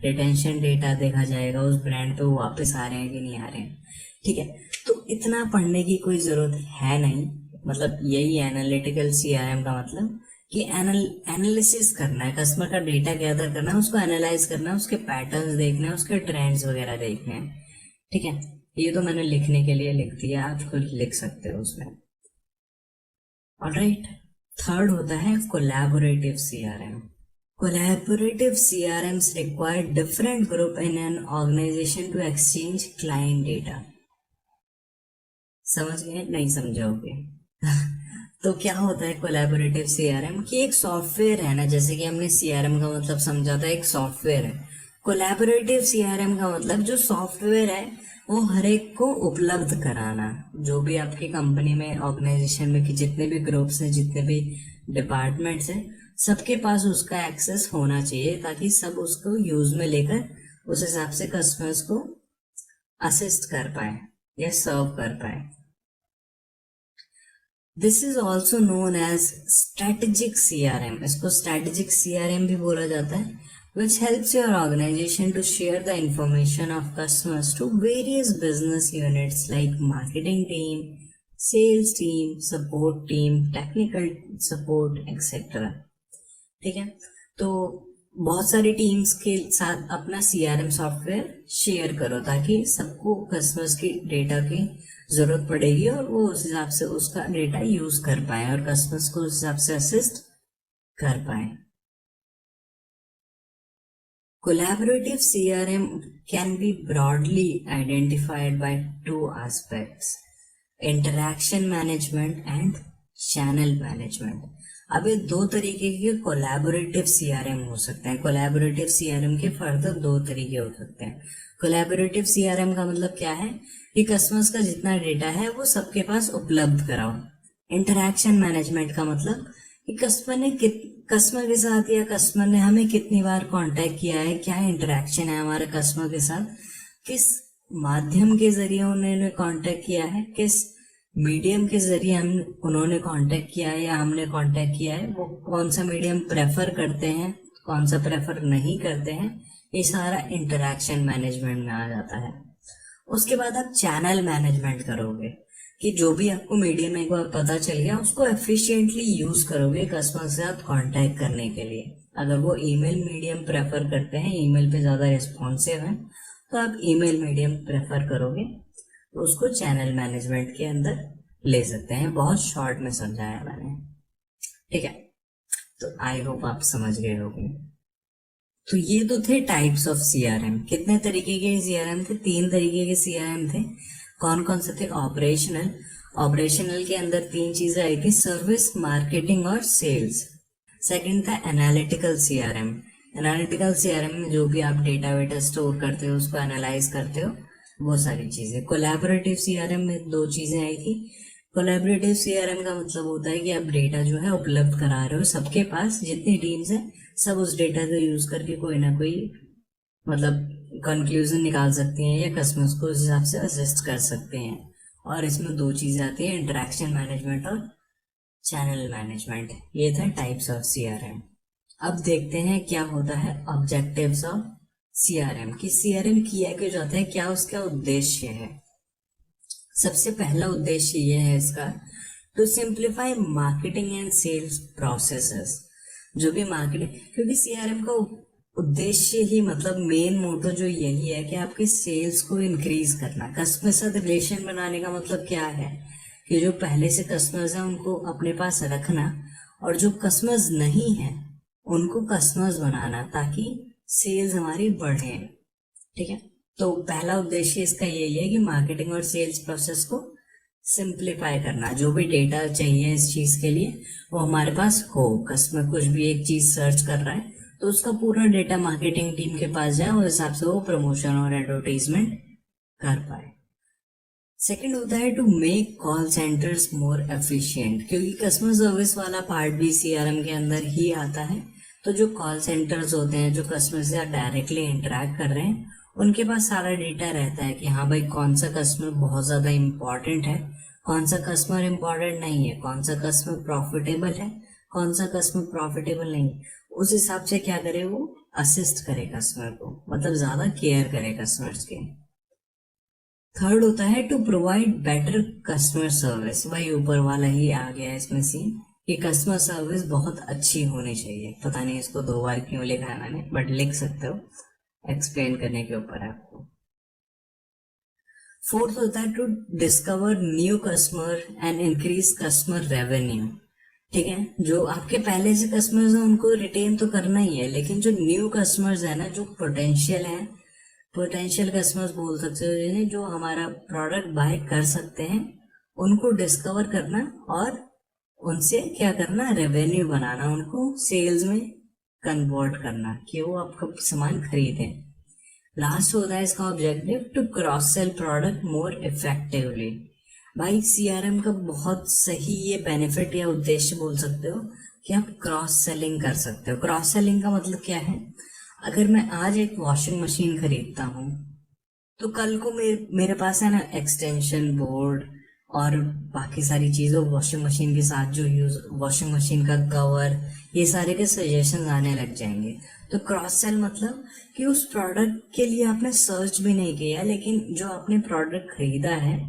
रिटेंशन डेटा देखा जाएगा उस ब्रांड पे वो वापस आ रहे हैं कि नहीं आ रहे हैं। ठीक है, तो इतना पढ़ने की कोई ज़रूरत है नहीं, मतलब यही एनालिटिकल सीआरएम का मतलब कि एनालिसिस करना है, कस्टमर का डेटा गैदर करना है, उसको एनालाइज करना है, उसके पैटर्न्स देखने हैं, उसके ट्रेंड्स वगैरह देखने हैं। ठीक है, ये तो मैंने लिखने के लिए लिख दिया, आप खुद लिख सकते हो उसमें। ऑलराइट, थर्ड होता है collaborative CRM. Collaborative CRMs require different group in an organisation to exchange client data. समझ गए? नहीं समझोगे तो क्या होता है कोलैबोरेटिव सीआरएम? कि एक सॉफ्टवेयर है ना, जैसे कि हमने सीआरएम का मतलब समझा था, एक सॉफ्टवेयर है। कोलैबोरेटिव सीआरएम का मतलब जो सॉफ्टवेयर है वो हर एक को उपलब्ध कराना, जो भी आपकी कंपनी में, ऑर्गेनाइजेशन में कि जितने भी ग्रुप्स हैं, जितने भी डिपार्टमेंट्स हैं, सबके पास उसका एक्सेस होना चाहिए, ताकि सब उसको यूज में लेकर उस हिसाब से कस्टमर्स को असिस्ट कर पाए या सर्व कर पाए। This is also known as strategic CRM. इसको स्ट्रेटेजिक सीआरएम भी बोला जाता है, which helps your organization to share the information of customers to various business units like marketing team, sales team, support team, technical support, etc. ठीक है, तो बहुत सारी टीम्स के साथ अपना सीआरएम सॉफ्टवेयर शेयर करो, ताकि सबको कस्टमर्स की डेटा की जरूरत पड़ेगी और वो उस हिसाब से उसका डेटा यूज कर पाए और कस्टमर्स को उस हिसाब से असिस्ट कर पाए। Collaborative CRM can be broadly identified by two aspects: interaction management and channel management. अब ये दो तरीके के कोलैबोरेटिव सीआरएम हो सकते हैं। कोलैबोरेटिव सीआरएम के फर्दर दो तरीके हो सकते हैं। कोलैबोरेटिव सीआरएम का मतलब क्या है कि कस्टमर्स का जितना डेटा है वो सबके पास उपलब्ध कराओ। इंटरैक्शन मैनेजमेंट का मतलब कि कस्टमर के साथ या कस्टमर ने हमें कितनी बार कांटेक्ट किया है, क्या इंटरेक्शन है हमारे कस्टमर के साथ, किस माध्यम के जरिए उन्होंने कांटेक्ट किया है, किस मीडियम के जरिए उन्होंने कांटेक्ट किया है या हमने कांटेक्ट किया है, वो कौन सा मीडियम प्रेफर करते हैं, कौन सा प्रेफर नहीं करते हैं, ये सारा इंटरेक्शन मैनेजमेंट में आ जाता है। उसके बाद आप चैनल मैनेजमेंट करोगे कि जो भी आपको मीडियम एक बार पता चल गया उसको एफिशिएंटली यूज करोगे कस्टमर से साथ कांटेक्ट करने के लिए। अगर वो ईमेल मीडियम प्रेफर करते हैं, ईमेल पे ज़्यादा रिस्पॉन्सिव है, तो आप ईमेल मीडियम प्रेफर करोगे, तो उसको चैनल मैनेजमेंट के अंदर ले सकते हैं। बहुत शॉर्ट में समझाया मैंने, ठीक है, तो आई होप आप समझ गए होंगे। तो ये तो थे टाइप्स ऑफ सीआरएम। कितने तरीके के सीआरएम थे? 3 तरीके के सीआरएम थे। कौन कौन से थे? ऑपरेशनल, ऑपरेशनल के अंदर 3 चीजें आई थी, सर्विस, मार्केटिंग और सेल्स। सेकंड था एनालिटिकल सीआरएम। एनालिटिकल सीआरएम में जो भी आप डेटा वेटा स्टोर करते हो, उसको एनालाइज करते हो, वो सारी चीजें। कोलैबोरेटिव सीआरएम में 2 चीजें आई थी। कोलैबोरेटिव सीआरएम का मतलब होता है कि आप डेटा जो है उपलब्ध करा रहे हो सबके पास, जितनी टीम्स हैं सब उस डेटा को यूज करके कोई ना कोई मतलब कंक्लूजन निकाल सकते हैं या कस्टमर्स को उस हिसाब से असिस्ट कर सकते हैं। और इसमें 2 चीजें आती हैं, इंटरेक्शन मैनेजमेंट और चैनल मैनेजमेंट। ये था टाइप्स ऑफ सीआरएम। अब देखते हैं क्या होता है ऑब्जेक्टिव्स ऑफ सीआरएम, कि सीआरएम किया क्यों जाता है, क्या उसका उद्देश्य है। सबसे पहला उद्देश्य ये है इसका, to simplify marketing and sales processes. जो भी मार्केटिंग, क्योंकि सीआरएम का उद्देश्य ही मतलब मेन मोटो जो यही है कि आपके सेल्स को इंक्रीज करना। कस्टमर से रिलेशन बनाने का मतलब क्या है कि जो पहले से कस्टमर्स हैं उनको अपने पास रखना, और जो कस्टमर्स नहीं हैं उनको कस्टमर्स बनाना, ताकि सेल्स हमारी बढ़े। ठीक है, तो पहला उद्देश्य इसका यही है कि मार्केटिंग और सेल्स प्रोसेस को सिंप्लीफाई करना। जो भी डेटा चाहिए इस चीज के लिए वो हमारे पास हो। कस्टमर कुछ भी एक चीज सर्च कर रहा है तो उसका पूरा डेटा मार्केटिंग टीम के पास जाए, उस हिसाब से वो प्रमोशन और एडवर्टीजमेंट कर पाए। सेकंड होता है to make call centres more efficient, क्योंकि कस्टमर सर्विस वाला पार्ट भी सीआरएम के अंदर ही आता है। तो जो कॉल सेंटर्स होते हैं, जो कस्टमर से डायरेक्टली इंटरेक्ट कर रहे हैं, उनके पास सारा डेटा रहता है कि हाँ भाई कौन सा कस्टमर बहुत ज़्यादा इम्पॉर्टेंट है, कौन सा कस्टमर इम्पॉर्टेंट नहीं है, कौन सा कस्टमर प्रॉफिटेबल है, कौन सा कस्टमर प्रॉफिटेबल नहीं। उस हिसाब से क्या करे, वो असिस्ट करे कस्टमर को, मतलब ज़्यादा केयर करे कस्टमर्स के। थर्ड होता है to provide better customer service. भाई ऊपर वाला ही आ गया इसमें सीन कि कस्टमर सर्विस बहुत अच्छी होनी चाहिए। पता नहीं इसको 2 बार क्यों लिखा है मैंने, बट लिख सकते हो, एक्सप्लेन करने के ऊपर आपको। फोर्थ होता है to discover new customer and increase customer revenue. ठीक है, जो आपके पहले से कस्टमर्स हैं उनको रिटेन तो करना ही है, लेकिन जो न्यू कस्टमर्स है ना, जो पोटेंशियल है, पोटेंशियल कस्टमर्स बोल सकते हो जिन्हें, जो हमारा प्रोडक्ट बाय कर सकते हैं, उनको डिस्कवर करना और उनसे क्या करना, रेवेन्यू बनाना, उनको सेल्स में कन्वर्ट करना कि वो आपका सामान खरीदें। लास्ट होता है इसका objective to cross sell product more effectively. भाई सीआरएम का बहुत सही ये बेनिफिट या उद्देश्य बोल सकते हो कि आप क्रॉस सेलिंग कर सकते हो। क्रॉस सेलिंग का मतलब क्या है, अगर मैं आज एक वॉशिंग मशीन खरीदता हूँ तो कल को मेरे पास है ना एक्सटेंशन बोर्ड और बाकी सारी चीज़ें वॉशिंग मशीन के साथ जो यूज, वॉशिंग मशीन का कवर, ये सारे के सजेशन आने लग जाएंगे। तो क्रॉस सेल मतलब कि उस प्रोडक्ट के लिए आपने सर्च भी नहीं किया, लेकिन जो आपने प्रोडक्ट खरीदा है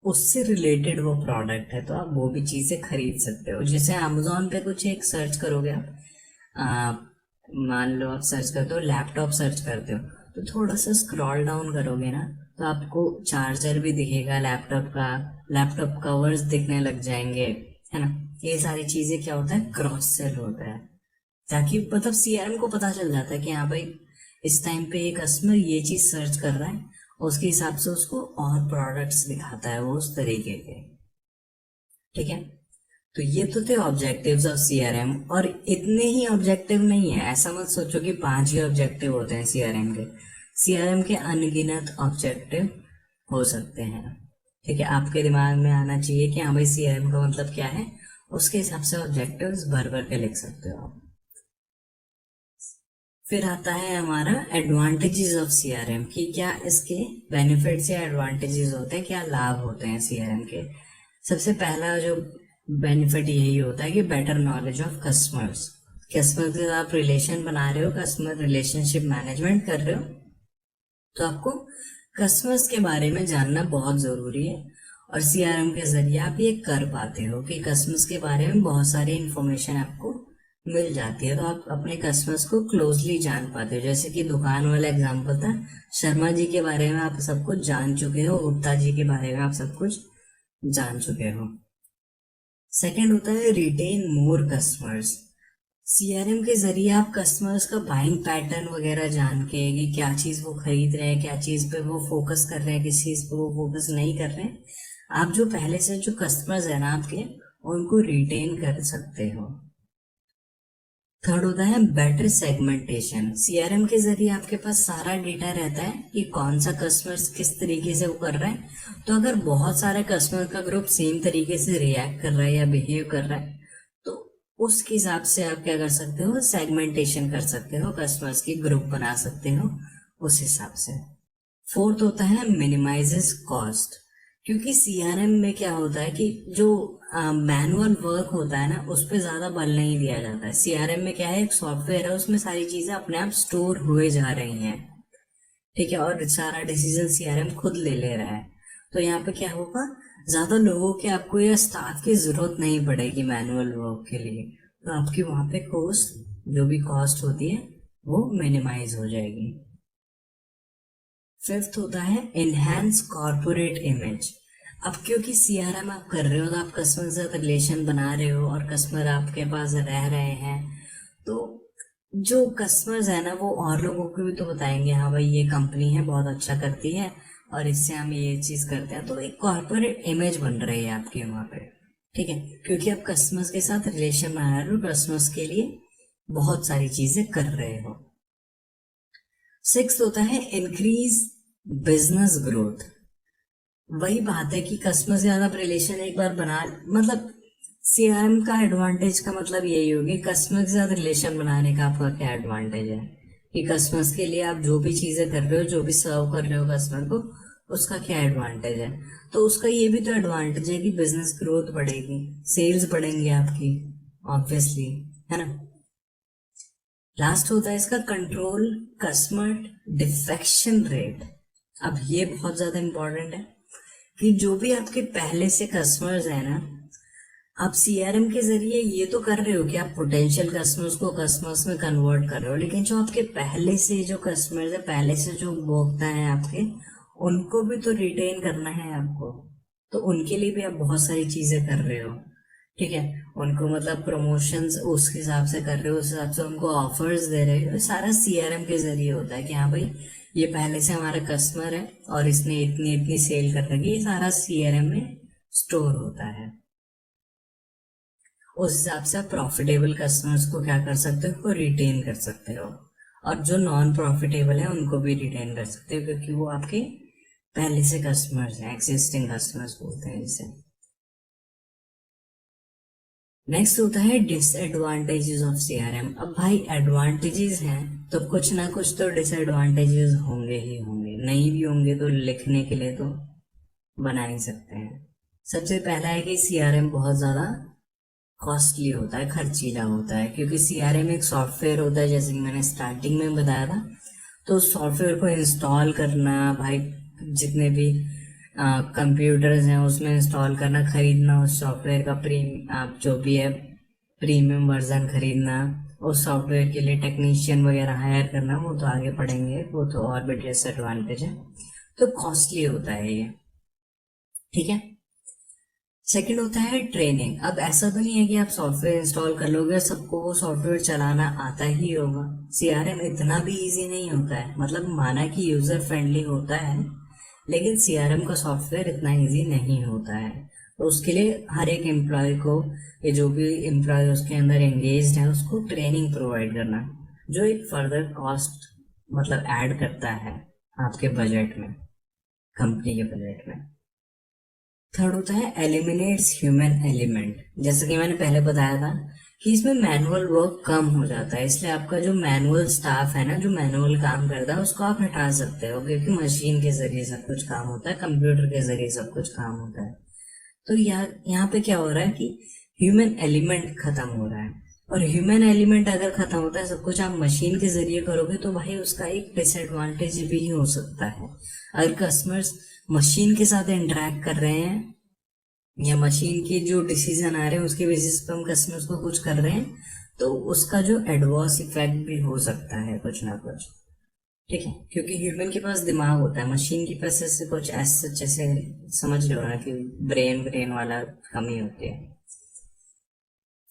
उससे रिलेटेड वो प्रोडक्ट है, तो आप वो भी चीज़ें खरीद सकते हो। जैसे अमेजोन पे कुछ एक सर्च करोगे आप, मान लो आप सर्च करते हो लैपटॉप सर्च करते हो, तो थोड़ा सा स्क्रॉल डाउन करोगे ना तो आपको चार्जर भी दिखेगा लैपटॉप का, लैपटॉप कवर्स दिखने लग जाएंगे, है ना। ये सारी चीजें क्या होता है, क्रॉस सेल होता है, ताकि मतलब सीआरएम को पता चल जाता है कि हाँ भाई इस टाइम पे ये कस्टमर ये चीज सर्च कर रहा है, उसके हिसाब से उसको और प्रोडक्ट्स दिखाता है वो उस तरीके के। ठीक है, तो ये तो थे ऑब्जेक्टिव्स ऑफ सीआरएम। और इतने ही ऑब्जेक्टिव नहीं है, ऐसा मत सोचो कि 5 ही ऑब्जेक्टिव होते हैं सीआरएम के। सीआरएम के अनगिनत ऑब्जेक्टिव हो सकते हैं। ठीक है, आपके दिमाग में आना चाहिए कि हाँ भाई सीआरएम का मतलब क्या है, उसके हिसाब से ऑब्जेक्टिव्स भर भर के लिख सकते हो आप। फिर आता है हमारा एडवांटेजेस ऑफ सीआरएम, कि क्या इसके बेनिफिट्स या एडवांटेजेस होते हैं, क्या लाभ होते हैं सीआरएम के। सबसे पहला जो बेनिफिट यही होता है कि better knowledge of customers. Customer के साथ आप रिलेशन बना रहे हो, कस्टमर रिलेशनशिप मैनेजमेंट कर रहे हो, तो आपको कस्टमर्स के बारे में जानना बहुत ज़रूरी है। और सीआरएम के जरिए आप ये कर पाते हो कि कस्टमर्स के बारे में बहुत सारी इंफॉर्मेशन आपको मिल जाती है, तो आप अपने कस्टमर्स को क्लोजली जान पाते हो। जैसे कि दुकान वाला एग्जांपल था, शर्मा जी के बारे में आप सब कुछ जान चुके हो, गुप्ता जी के बारे में आप सब कुछ जान चुके हो। सेकंड होता है रिटेन मोर कस्टमर्स। सीआरएम के जरिए आप कस्टमर्स का बाइंग पैटर्न वगैरह जान के कि क्या चीज़ वो खरीद रहे हैं, क्या चीज़ पे वो फोकस कर रहे हैं, किस चीज़ पे वो फोकस नहीं कर रहे हैं, आप जो पहले से जो कस्टमर्स हैं ना आपके, उनको रिटेन कर सकते हो। थर्ड होता है बेटर सेगमेंटेशन। सीआरएम के जरिए आपके पास सारा डेटा रहता है कि कौन सा कस्टमर्स किस तरीके से वो कर रहा है। तो अगर बहुत सारे कस्टमर का ग्रुप सेम तरीके से रिएक्ट कर रहा है या बिहेव कर रहा है, तो उसके हिसाब से आप क्या कर सकते हो, सेगमेंटेशन कर सकते हो, कस्टमर्स की ग्रुप बना सकते हो उस हिसाब से। फोर्थ होता है मिनिमाइजेस कॉस्ट। क्योंकि सीआरएम में क्या होता है कि जो मैनुअल वर्क होता है ना, उस पर ज़्यादा बल नहीं दिया जाता है। सीआरएम में क्या है, एक सॉफ्टवेयर है, उसमें सारी चीज़ें अपने आप स्टोर हुए जा रही हैं, ठीक है, और सारा डिसीजन सीआरएम खुद ले रहा है। तो यहाँ पे क्या होगा, ज़्यादा लोगों की आपको या स्टाफ की ज़रूरत नहीं पड़ेगी मैनुअल वर्क के लिए। तो आपकी वहाँ पे कॉस्ट, जो भी कॉस्ट होती है, वो मिनिमाइज हो जाएगी। फिफ्थ होता है एनहांस कॉर्पोरेट इमेज। अब क्योंकि सीआरएम आप कर रहे हो, तो आप कस्टमर से रिलेशन बना रहे हो और कस्टमर आपके पास रह रहे हैं, तो जो कस्टमर्स है ना, वो और लोगों को भी तो बताएंगे, हाँ भाई ये कंपनी है, बहुत अच्छा करती है और इससे हम ये चीज़ करते हैं। तो एक कॉर्पोरेट इमेज बन रही है आपकी वहाँ पे, ठीक है, क्योंकि आप कस्टमर्स के साथ रिलेशन बना रहे हो, कस्टमर्स के लिए बहुत सारी चीज़ें कर रहे हो। सिक्स्थ होता है इंक्रीज बिजनेस ग्रोथ। वही बात है कि कस्टमर से ज्यादा रिलेशन एक बार बना, मतलब सीआरएम का एडवांटेज का मतलब यही होगी, कस्टमर के साथ रिलेशन बनाने का आपका क्या एडवांटेज है, कि कस्टमर्स के लिए आप जो भी चीजें कर रहे हो, जो भी सर्व कर रहे हो कस्टमर को, उसका क्या एडवांटेज है। तो उसका ये भी तो एडवांटेज है कि बिजनेस ग्रोथ बढ़ेगी, सेल्स बढ़ेंगे आपकी, ऑब्वियसली, है ना। लास्ट होता है इसका कंट्रोल कस्टमर डिफेक्शन रेट। अब ये बहुत ज्यादा इंपॉर्टेंट है कि जो भी आपके पहले से कस्टमर्स हैं ना, आप सीआरएम के जरिए ये तो कर रहे हो कि आप पोटेंशियल कस्टमर्स को कस्टमर्स में कन्वर्ट कर रहे हो, लेकिन जो आपके पहले से जो कस्टमर्स है, पहले से जो उपभोक्ता है आपके, उनको भी तो रिटेन करना है आपको। तो उनके लिए भी आप बहुत सारी चीजें कर रहे हो, ठीक है, उनको मतलब प्रमोशंस उस हिसाब से कर रहे हो, उस हिसाब से उनको ऑफर्स दे रहे हो। सारा सीआरएम के जरिए होता है कि हाँ भाई ये पहले से हमारा कस्टमर है और इसने इतनी इतनी सेल कर रखी है, ये सारा सीआरएम में स्टोर होता है। उस हिसाब से आप प्रॉफिटेबल कस्टमर्स को क्या कर सकते हो, रिटेन कर सकते हो, और जो नॉन प्रॉफिटेबल है उनको भी रिटेन कर सकते हो, क्योंकि वो आपके पहले से कस्टमर्स हैं, एक्सिस्टिंग कस्टमर्स बोलते हैं जिसे। नेक्स्ट होता है डिसएडवांटेजेस ऑफ सीआरएम। अब भाई एडवांटेजेस हैं तो कुछ ना कुछ तो डिसएडवांटेजेस होंगे ही होंगे, नहीं भी होंगे तो लिखने के लिए तो बना ही सकते हैं। सबसे पहला है कि सीआरएम बहुत ज़्यादा कॉस्टली होता है, खर्चीला होता है, क्योंकि सीआरएम एक सॉफ्टवेयर होता है, जैसे कि मैंने स्टार्टिंग में बताया था। तो सॉफ्टवेयर को इंस्टॉल करना भाई, जितने भी कंप्यूटर्स हैं उसमें इंस्टॉल करना, खरीदना उस सॉफ्टवेयर का आप जो भी है प्रीमियम वर्जन खरीदना, उस सॉफ्टवेयर के लिए टेक्नीशियन वगैरह हायर करना, वो तो आगे पढ़ेंगे, वो तो और भी डिसएडवांटेज है। तो कॉस्टली होता है ये, ठीक है। सेकंड होता है ट्रेनिंग। अब ऐसा तो नहीं है कि आप सॉफ्टवेयर इंस्टॉल कर लोगे सबको वो सॉफ्टवेयर चलाना आता ही होगा। सीआरएम इतना भी इजी नहीं होता है, मतलब माना कि यूजर फ्रेंडली होता है, लेकिन सीआरएम का सॉफ्टवेयर इतना इजी नहीं होता है। तो उसके लिए हर एक एम्प्लॉय को, ये जो भी एम्प्लॉय उसके अंदर एंगेज्ड है, उसको ट्रेनिंग प्रोवाइड करना, जो एक फर्दर कॉस्ट मतलब ऐड करता है आपके बजट में, कंपनी के बजट में। थर्ड होता है एलिमिनेट्स ह्यूमन एलिमेंट। जैसे कि मैंने पहले बताया था कि इसमें मैनुअल वर्क कम हो जाता है, इसलिए आपका जो मैनुअल स्टाफ है ना, जो मैनुअल काम करता है, उसको आप हटा सकते हो, क्योंकि मशीन के जरिए सब कुछ काम होता है, कंप्यूटर के जरिए सब कुछ काम होता है। तो यहाँ पे क्या हो रहा है कि ह्यूमन एलिमेंट खत्म हो रहा है, और ह्यूमन एलिमेंट अगर खत्म होता है, सब कुछ आप मशीन के जरिए करोगे, तो भाई उसका एक डिसएडवांटेज भी हो सकता है। अगर कस्टमर्स मशीन के साथ इंटरेक्ट कर रहे हैं या मशीन की जो डिसीजन आ रहे हैं उसके बेसिस पे हम कस्टमर्स को कुछ कर रहे हैं, तो उसका जो एडवर्स इफेक्ट भी हो सकता है कुछ ना कुछ, ठीक है, क्योंकि ह्यूमन के पास दिमाग होता है, मशीन के पास ऐसे कुछ ऐसे जैसे समझ लो ना कि ब्रेन वाला कमी होती है।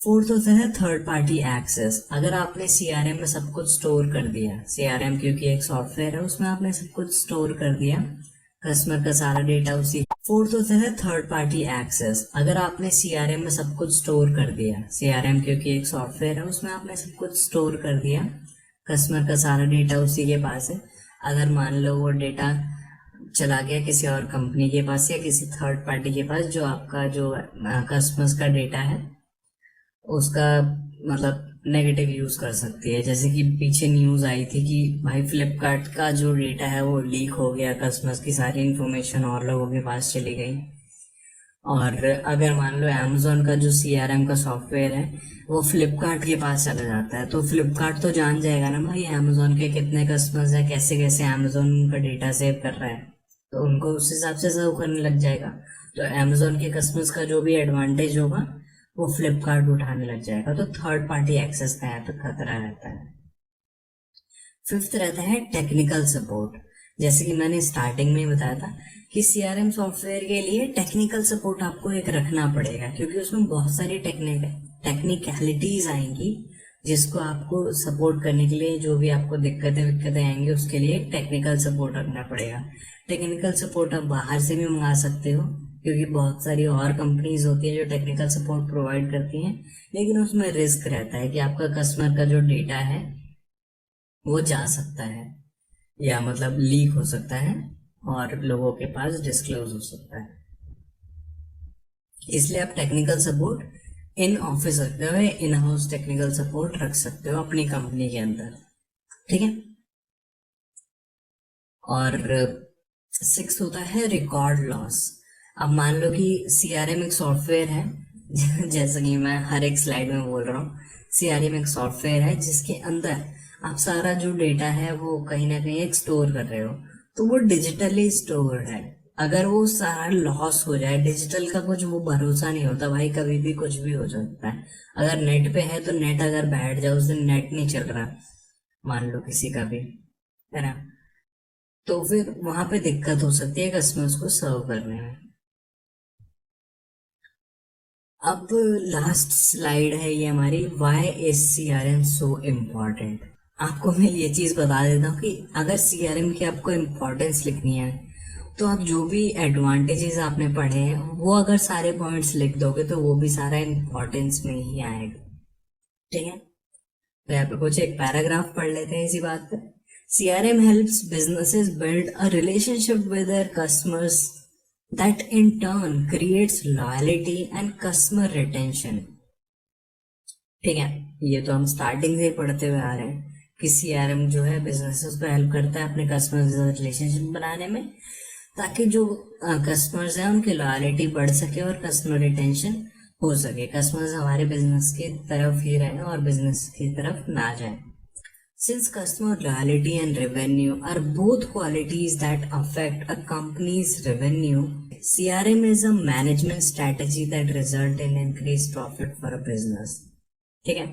फोर्थ होता है थर्ड पार्टी एक्सेस। अगर आपने सीआरएम में सब कुछ स्टोर कर दिया, सीआरएम क्योंकि एक सॉफ्टवेयर है, उसमें आपने सब कुछ स्टोर कर दिया, कस्टमर का सारा डेटा उसी। फोर्थ होता है थर्ड पार्टी एक्सेस। अगर आपने सीआरएम में सब कुछ स्टोर कर दिया, सीआरएम क्योंकि एक सॉफ्टवेयर है, उसमें आपने सब कुछ स्टोर कर दिया, कस्टमर का सारा डेटा उसी के पास है। अगर मान लो वो डेटा चला गया किसी और कंपनी के पास या किसी थर्ड पार्टी के पास, जो आपका जो कस्टमर्स का डेटा है उसका मतलब नेगेटिव यूज कर सकती है। जैसे कि पीछे न्यूज आई थी कि भाई फ्लिपकार्ट का जो डेटा है वो लीक हो गया, कस्टमर्स की सारी इंफॉर्मेशन और लोगों के पास चली गई। और अगर मान लो अमेजोन का जो सीआरएम का सॉफ्टवेयर है वो फ्लिपकार्ट के पास चला जाता है, तो फ्लिपकार्ट तो जान जाएगा ना भाई अमेजोन के कितने कस्टमर्स हैं, कैसे कैसे अमेजोन उनका डेटा सेव कर रहा है, तो उनको उस हिसाब से सर्व करने लग जाएगा। तो अमेजोन के कस्टमर्स का जो भी एडवांटेज होगा वो फ्लिपकार्ट उठाने लग जाएगा। तो थर्ड पार्टी एक्सेस का यहाँ पे खतरा रहता है। फिफ्थ रहता है टेक्निकल सपोर्ट। जैसे कि मैंने स्टार्टिंग में बताया था कि सीआरएम सॉफ्टवेयर के लिए टेक्निकल सपोर्ट आपको एक रखना पड़ेगा, क्योंकि उसमें बहुत सारी टेक्निकलिटीज आएंगी जिसको आपको सपोर्ट करने के लिए, जो भी आपको दिक्कतें आएंगी उसके लिए टेक्निकल सपोर्ट रखना पड़ेगा। टेक्निकल सपोर्ट आप बाहर से भी मंगा सकते हो, क्योंकि बहुत सारी और कंपनीज होती है जो टेक्निकल सपोर्ट प्रोवाइड करती हैं, लेकिन उसमें रिस्क रहता है कि आपका कस्टमर का जो डेटा है वो जा सकता है या मतलब लीक हो सकता है और लोगों के पास डिस्क्लोज हो सकता है। इसलिए आप टेक्निकल सपोर्ट इन ऑफिस रखते हो, इन हाउस टेक्निकल सपोर्ट रख सकते हो अपनी कंपनी के अंदर, ठीक है। और सिक्स होता है रिकॉर्ड लॉस। अब मान लो कि सीआरएम एक सॉफ्टवेयर है जैसा कि मैं हर एक स्लाइड में बोल रहा हूँ, सीआरएम एक सॉफ्टवेयर है जिसके अंदर आप सारा जो डेटा है वो कहीं ना कहीं एक स्टोर कर रहे हो, तो वो डिजिटली स्टोर्ड है। अगर वो सारा लॉस हो जाए, डिजिटल का कुछ वो भरोसा नहीं होता भाई, कभी भी कुछ भी हो सकता है। अगर नेट पे है तो नेट अगर बैठ जाए, उस दिन नेट नहीं चल रहा मान लो किसी का भी, है ना, तो फिर वहां पे दिक्कत हो सकती है कस्टमर्स को सर्व करने में। अब लास्ट स्लाइड है ये हमारी, why is CRM so important. आपको मैं ये चीज बता देता हूँ कि अगर सीआरएम की आपको इम्पोर्टेंस लिखनी है तो आप जो भी एडवांटेजेस आपने पढ़े हैं वो अगर सारे पॉइंट्स लिख दोगे तो वो भी सारा इम्पोर्टेंस में ही आएगा, ठीक है। तो यहाँ पे कुछ एक पैराग्राफ पढ़ लेते हैं इसी बात पे। CRM helps businesses build a relationship with their customers that in turn creates loyalty and customer retention। ठीक है, ये तो हम स्टार्टिंग से ही पढ़ते हुए आ रहे हैं कि CRM जो है बिजनेसेस को हेल्प करता है अपने कस्टमर से रिलेशनशिप बनाने में, ताकि जो कस्टमर्स हैं उनकी लॉयलिटी बढ़ सके और कस्टमर रिटेंशन हो सके, कस्टमर्स हमारे बिजनेस की तरफ ही रहें और बिजनेस की तरफ ना जाए। Since customer loyalty and revenue are both qualities that affect a company's revenue, CRM is a management strategy that result in increased profit for a business। ठीक है।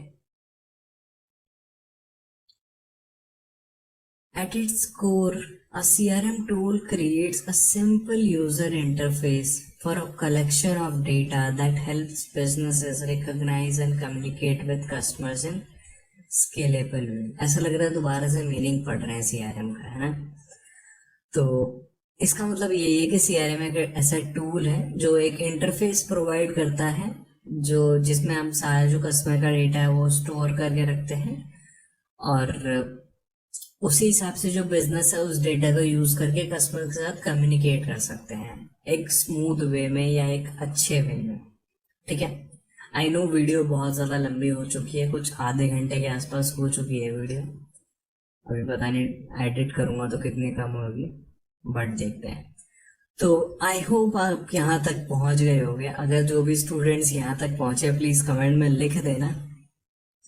At its core, a CRM tool creates a simple user interface for a collection of data that helps businesses recognize and communicate with customers in scalable way. ऐसा लग रहा है दोबारा से meaning पढ़ रहे हैं सीआरएम का, है ना। तो इसका मतलब ये है कि सीआरएम एक ऐसा टूल है जो एक इंटरफेस प्रोवाइड करता है, जो जिसमें हम सारा जो कस्टमर का डेटा है वो स्टोर करके रखते हैं और उसी हिसाब से जो बिजनेस है उस डेटा को यूज करके कस्टमर के साथ कम्युनिकेट कर सकते हैं एक स्मूथ वे में या एक अच्छे वे में, ठीक है। आई नो वीडियो बहुत ज़्यादा लंबी हो चुकी है, कुछ आधे घंटे के आसपास हो चुकी है वीडियो, अभी पता नहीं एडिट करूँगा तो कितनी कम होगी, बट देखते हैं। तो आई होप आप यहाँ तक पहुँच गए होंगे। अगर जो भी स्टूडेंट्स यहाँ तक पहुँचे प्लीज़ कमेंट में लिख देना।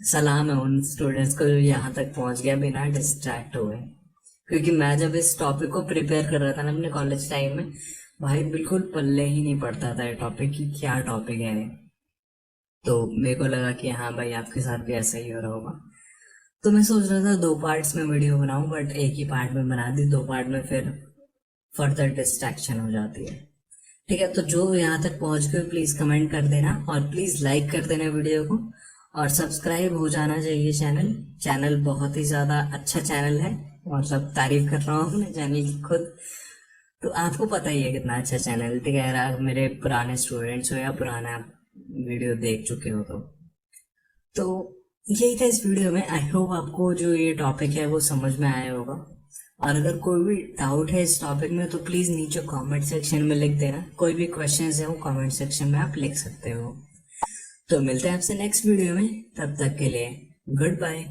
सलाम है उन स्टूडेंट्स को जो यहाँ तक पहुँच गया बिना डिस्ट्रैक्ट हुए, क्योंकि मैं जब इस टॉपिक को प्रिपेयर कर रहा था ना अपने कॉलेज टाइम में, भाई बिल्कुल पल्ले ही नहीं पड़ता था ये टॉपिक की, क्या टॉपिक है। तो मेरे को लगा कि हाँ भाई आपके साथ भी ऐसा ही हो रहा होगा, तो मैं सोच रहा था 2 पार्ट्स में वीडियो बनाऊं, बट एक ही पार्ट में बना दी, 2 पार्ट में फिर फर्दर डिस्ट्रैक्शन हो जाती है। ठीक है, तो जो यहाँ तक पहुंच गए प्लीज कमेंट कर देना और प्लीज लाइक कर देना वीडियो को, और सब्सक्राइब हो जाना चाहिए चैनल बहुत ही ज्यादा अच्छा चैनल है, और सब तारीफ कर रहा हूँ अपने चैनल की खुद। तो आपको पता ही है कितना अच्छा चैनल है, ठीक है, अगर आप मेरे पुराने स्टूडेंट्स हो या पुराना वीडियो देख चुके हो तो यही था इस वीडियो में। आई होप आपको जो ये टॉपिक है वो समझ में आया होगा, और अगर कोई भी डाउट है इस टॉपिक में तो प्लीज नीचे कमेंट सेक्शन में लिख देना। कोई भी क्वेश्चंस है वो कमेंट सेक्शन में आप लिख सकते हो। तो मिलते हैं आपसे नेक्स्ट वीडियो में, तब तक के लिए गुड बाय।